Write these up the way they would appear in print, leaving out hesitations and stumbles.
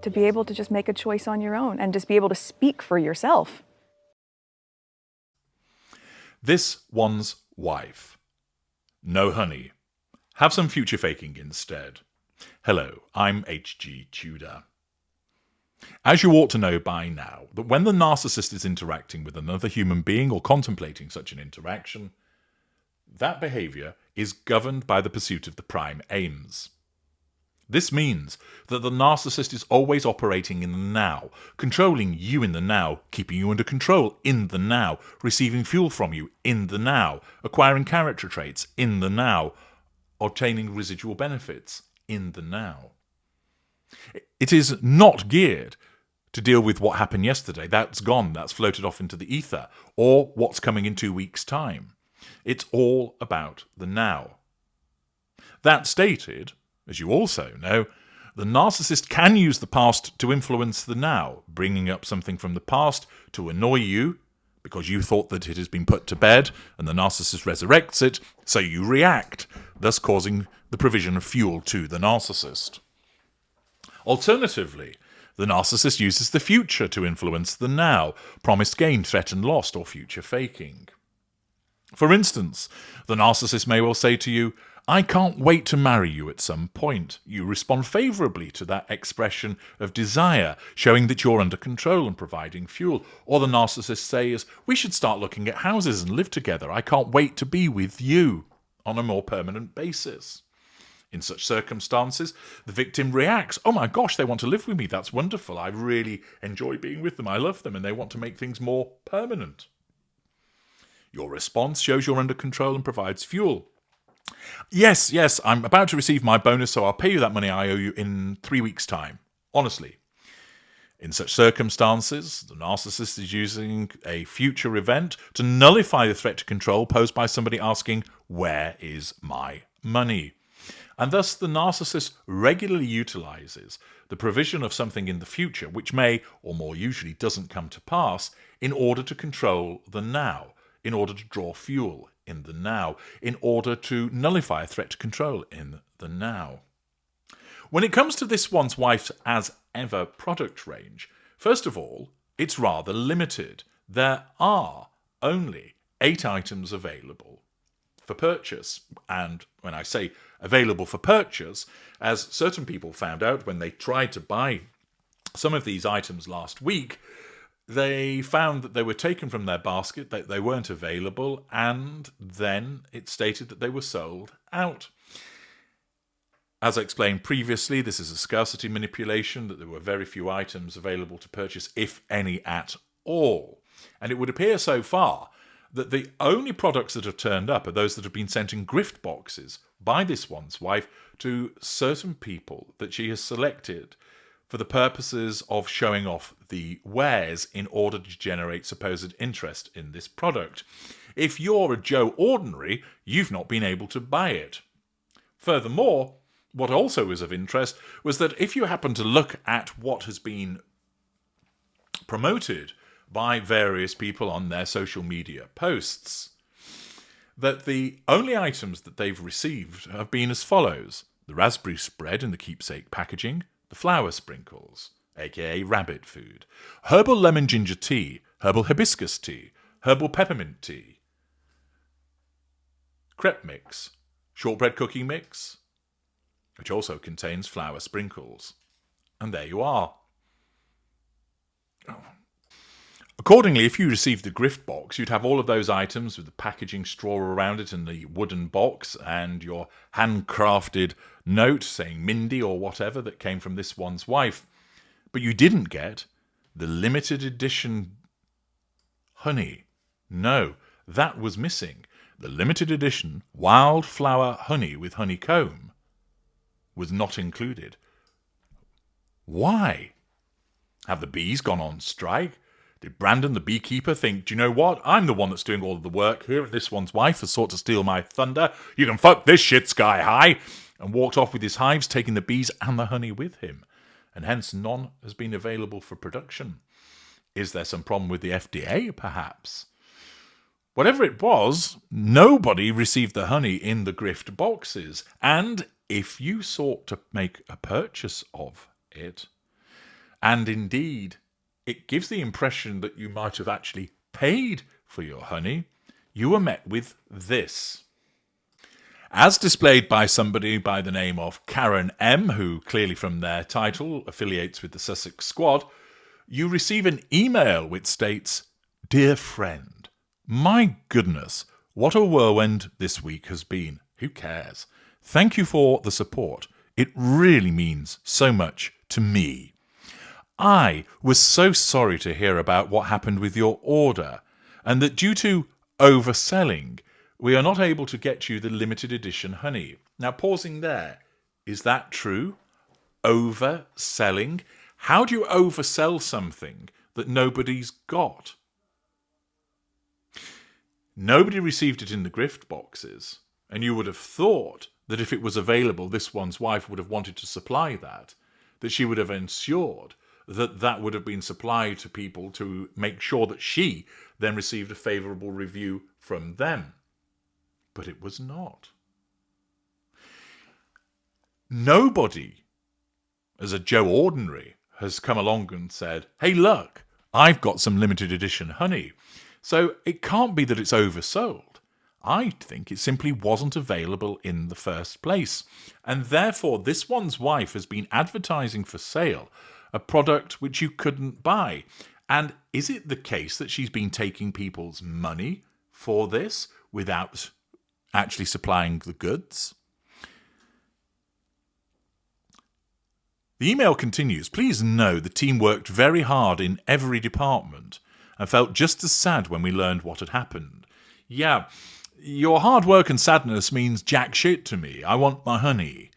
to be able to just make a choice on your own and just be able to speak for yourself. This one's wife. No honey. Have some future faking instead. Hello, I'm H.G. Tudor. As you ought to know by now, that when the narcissist is interacting with another human being or contemplating such an interaction, that behaviour is governed by the pursuit of the prime aims. This means that the narcissist is always operating in the now, controlling you in the now, keeping you under control in the now, receiving fuel from you in the now, acquiring character traits in the now, obtaining residual benefits in the now. It is not geared to deal with what happened yesterday. That's gone, that's floated off into the ether, or what's coming in 2 weeks' time. It's all about the now. That stated, as you also know, the narcissist can use the past to influence the now, bringing up something from the past to annoy you because you thought that it has been put to bed, and the narcissist resurrects it, so you react, thus causing the provision of fuel to the narcissist. Alternatively, the narcissist uses the future to influence the now, promised gain, threatened lost, or future faking. For instance, the narcissist may well say to you, "I can't wait to marry you at some point." You respond favourably to that expression of desire, showing that you're under control and providing fuel. Or the narcissist says, "We should start looking at houses and live together. I can't wait to be with you on a more permanent basis." In such circumstances, the victim reacts, "Oh my gosh, they want to live with me. That's wonderful. I really enjoy being with them. I love them, and they want to make things more permanent." Your response shows you're under control and provides fuel. Yes, I'm about to receive my bonus, so I'll pay you that money I owe you in 3 weeks' time. Honestly. In such circumstances, the narcissist is using a future event to nullify the threat to control posed by somebody asking, "Where is my money?" And thus the narcissist regularly utilizes the provision of something in the future, which may, or more usually doesn't come to pass, in order to control the now, in order to draw fuel in the now, in order to nullify a threat to control in the now. When it comes to this one's wife's as-ever product range, first of all, it's rather limited. There are only 8 items available for purchase. And when I say available for purchase, as certain people found out when they tried to buy some of these items last week, they found that they were taken from their basket, that they weren't available, and then it stated that they were sold out. As I explained previously, this is a scarcity manipulation, that there were very few items available to purchase, if any at all. And it would appear so far that the only products that have turned up are those that have been sent in gift boxes by this one's wife to certain people that she has selected for the purposes of showing off the wares in order to generate supposed interest in this product. If you're a Joe Ordinary, you've not been able to buy it. Furthermore, what also was of interest was that if you happen to look at what has been promoted by various people on their social media posts, that the only items that they've received have been as follows: the raspberry spread in the keepsake packaging, the flower sprinkles, aka rabbit food, herbal lemon ginger tea, herbal hibiscus tea, herbal peppermint tea, crepe mix, shortbread cookie mix, which also contains flower sprinkles. And there you are. Accordingly, if you received the gift box, you'd have all of those items with the packaging straw around it and the wooden box and your handcrafted note saying Mindy or whatever that came from this one's wife. But you didn't get the limited edition honey. No, that was missing. The limited edition wildflower honey with honeycomb was not included. Why? Have the bees gone on strike? Did Brandon, the beekeeper, think, "Do you know what? I'm the one that's doing all of the work here, and this one's wife has sought to steal my thunder. You can fuck this shit sky high," and walked off with his hives, taking the bees and the honey with him, and hence none has been available for production. Is there some problem with the FDA, perhaps? Whatever it was, nobody received the honey in the gift boxes, and if you sought to make a purchase of it, And indeed, it gives the impression that you might have actually paid for your honey, you were met with this. As displayed by somebody by the name of Karen M, who clearly from their title affiliates with the Sussex Squad, you receive an email which states, "Dear friend, my goodness, what a whirlwind this week has been. Who cares? Thank you for the support. It really means so much to me. I was so sorry to hear about what happened with your order, and that due to overselling, we are not able to get you the limited edition honey." Now, pausing there, is that true? Overselling? How do you oversell something that nobody's got? Nobody received it in the gift boxes, and you would have thought that if it was available, this one's wife would have wanted to supply that she would have ensured that that would have been supplied to people to make sure that she then received a favourable review from them. But it was not. Nobody, as a Joe Ordinary, has come along and said, "Hey, look, I've got some limited edition honey." So it can't be that it's oversold. I think it simply wasn't available in the first place. And therefore, this one's wife has been advertising for sale a product which you couldn't buy. And is it the case that she's been taking people's money for this without actually supplying the goods? The email continues, "Please know the team worked very hard in every department and felt just as sad when we learned what had happened." Yeah, your hard work and sadness means jack shit to me. I want my honey.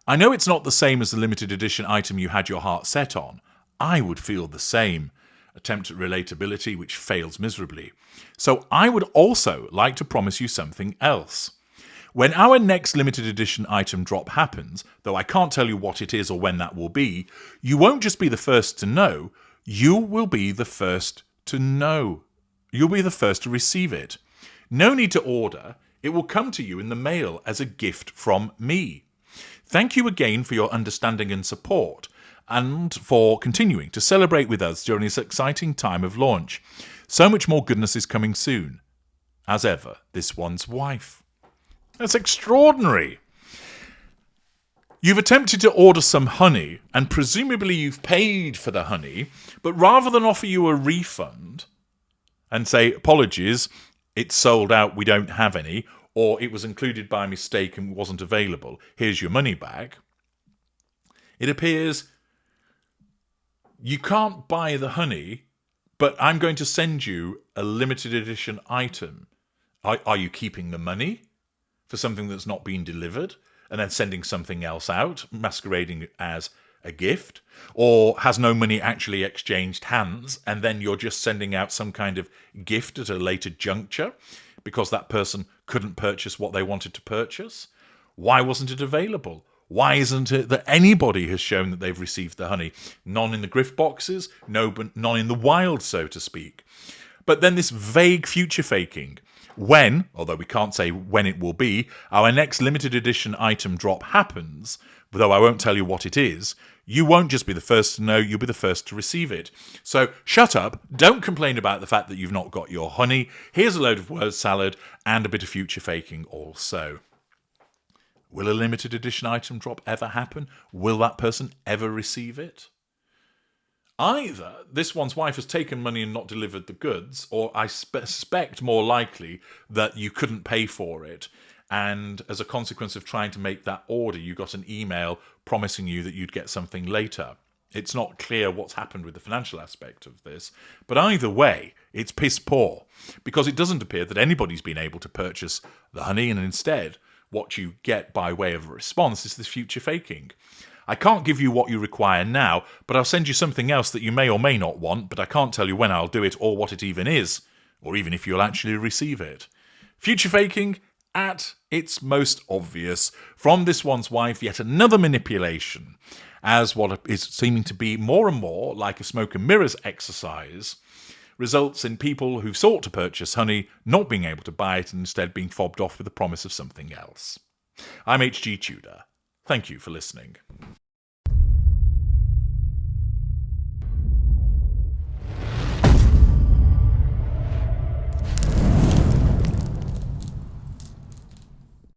I know it's not the same as the limited edition item you had your heart set on. I would feel the same. Attempt at relatability which fails miserably. So I would also like to promise you something else. When our next limited edition item drop happens, though I can't tell you what it is or when that will be, you won't just be the first to know, you will be the first to know. You'll be the first to receive it. No need to order. It will come to you in the mail as a gift from me. Thank you again for your understanding and support, and for continuing to celebrate with us during this exciting time of launch. So much more goodness is coming soon. As ever, this one's wife. That's extraordinary. You've attempted to order some honey, and presumably you've paid for the honey, but rather than offer you a refund and say, "Apologies, it's sold out, we don't have any," or "It was included by mistake and wasn't available, here's your money back," it appears you can't buy the honey, but I'm going to send you a limited edition item. Are you keeping the money for something that's not been delivered and then sending something else out, masquerading as a gift? Or has no money actually exchanged hands, and then you're just sending out some kind of gift at a later juncture because that person couldn't purchase what they wanted to purchase? Why wasn't it available? Why isn't it that anybody has shown that they've received the honey? None in the gift boxes, no, but none in the wild, so to speak. But then this vague future faking. When, although we can't say when it will be, our next limited edition item drop happens, though I won't tell you what it is, you won't just be the first to know, you'll be the first to receive it. So shut up, don't complain about the fact that you've not got your honey. Here's a load of word salad and a bit of future faking also. Will a limited edition item drop ever happen? Will that person ever receive it? Either this one's wife has taken money and not delivered the goods, or I suspect more likely that you couldn't pay for it, and as a consequence of trying to make that order, you got an email promising you that you'd get something later. It's not clear what's happened with the financial aspect of this, but either way, it's piss poor, because it doesn't appear that anybody's been able to purchase the honey, and instead, what you get by way of a response is this future faking. I can't give you what you require now, but I'll send you something else that you may or may not want, but I can't tell you when I'll do it or what it even is, or even if you'll actually receive it. Future faking at its most obvious. From this one's wife, yet another manipulation, as what is seeming to be more and more like a smoke and mirrors exercise results in people who've sought to purchase honey not being able to buy it and instead being fobbed off with the promise of something else. I'm H.G. Tudor. Thank you for listening.